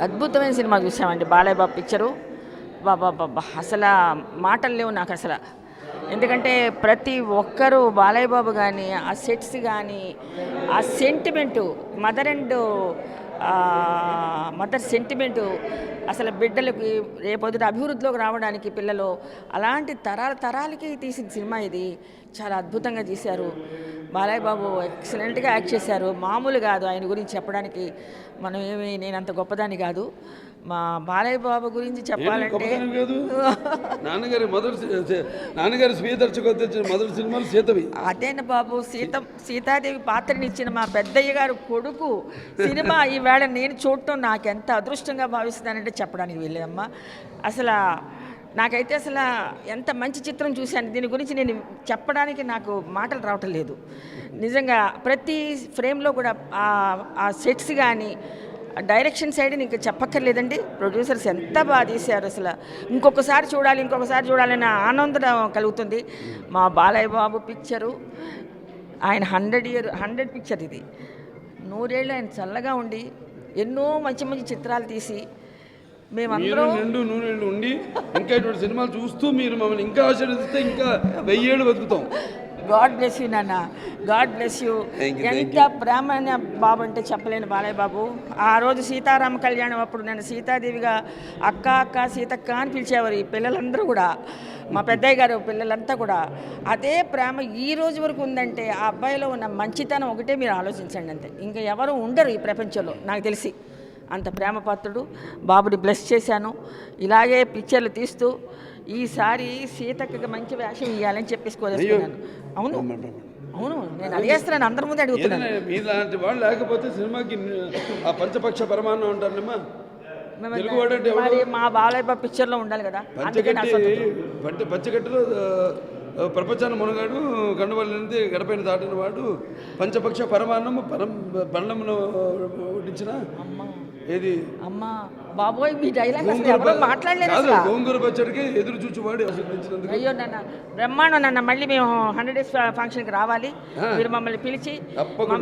అద్భుతమైన సినిమా చూసామండి బాలయ్య బాబు పిక్చరు. బాబా బాబా అసలు మాటలు లేవు నాకు అసలు. ఎందుకంటే ప్రతి ఒక్కరూ బాలయ్య బాబు కానీ ఆ సెట్స్ కానీ ఆ సెంటిమెంటు మదర్ సెంటిమెంటు అసలు బిడ్డలకి రేపొద్దుట అభివృద్ధిలోకి రావడానికి పిల్లలు అలాంటి తరాలకి తీసిన సినిమా ఇది. చాలా అద్భుతంగా తీశారు. బాలయ్య బాబు ఎక్సలెంట్గా యాక్ట్ చేశారు. మామూలు కాదు ఆయన గురించి చెప్పడానికి. నేను అంత గొప్పదాన్ని కాదు. మా బాలయ్య బాబు గురించి చెప్పాలంటే నాన్నగారు స్వీయ దర్శకత్వం మొదటి సినిమాలు సీతవి. అదేనా బాబు, సీతాదేవి పాత్రని ఇచ్చిన మా పెద్దయ్య గారు కొడుకు సినిమా ఈవేళ నేను చూడటం నాకు ఎంత అదృష్టంగా భావిస్తున్నానంటే చెప్పడానికి వెళ్ళేదమ్మా. అసలు నాకైతే అసలు ఎంత మంచి చిత్రం చూశాను. దీని గురించి నేను చెప్పడానికి నాకు మాటలు రావటం లేదు. నిజంగా ప్రతి ఫ్రేమ్లో కూడా ఆ సెట్స్ కానీ డైరెక్షన్ సైడ్ ఇంకా చెప్పక్కర్లేదండి. ప్రొడ్యూసర్స్ ఎంత బాగా తీశారు. అసలు ఇంకొకసారి చూడాలనే ఆనందం కలుగుతుంది. మా బాలయ్య బాబు పిక్చరు ఆయన 100 పిక్చర్ ఇది. 100 ఏళ్ళు ఆయన చల్లగా ఉండి ఎన్నో మంచి మంచి చిత్రాలు తీసి మేమందరం నూనెళ్ళు ఉండి ఇంకా ఇటువంటి సినిమాలు చూస్తూ మీరు మమ్మల్ని ఇంకా ఆశీర్వదిస్తే ఇంకా 1000 ఏళ్ళు బతుకుతాం. గాడ్ బ్లెస్ యూ నాన్న, గాడ్ బ్లెస్ యూ. ఎంత ప్రేమ బాబు అంటే చెప్పలేను బాలయ్య బాబు. ఆ రోజు సీతారామ కళ్యాణం అప్పుడు నన్ను సీతాదేవిగా అక్క సీతక్క అని పిలిచేవారు ఈ పిల్లలందరూ కూడా. మా పెద్దయ్య గారు పిల్లలంతా కూడా అదే ప్రేమ ఈ రోజు వరకు ఉందంటే ఆ అబ్బాయిలో ఉన్న మంచితనం ఒకటే మీరు ఆలోచించండి అంతే. ఇంకా ఎవరు ఉండరు ఈ ప్రపంచంలో నాకు తెలిసి. అంత ప్రేమపాత్రుడు. బాబుని బ్లెస్ చేశాను. ఇలాగే పిక్చర్లు తీస్తూ ఈసారి సీతక్కకి మంచి వేషం ఇవ్వాలని చెప్పేసుకోలేస్తున్నాను. అవును నేను అడిగేస్తున్నాను, అందరి ముందు అడుగుతున్నాను. మీలాంటి వాళ్ళు లేకపోతే సినిమాకి ఆ పంచపక్ష పరమాన్నం ఉంటారమ్మా. మరి మా బాలయ్య బాబు పిక్చర్లో ఉండాలి కదా. పంచగట్టులో ప్రపంచాన్ని మునగాడు కండువల్లి గడపైన దాటిన వాడు పంచపక్ష పరమాన్నము బండమును వడ్డించిన ఏది అమ్మా బాబోయ్ మీ డైలాగ్ మాట్లాడలేదు. గోంగూర పచ్చడికి ఎదురు చూచువాడు. అయ్యో నాన్న బ్రహ్మాండం నాన్న. మళ్ళీ మేము 100 డేస్ ఫంక్షన్కి రావాలి. మీరు మమ్మల్ని పిలిచి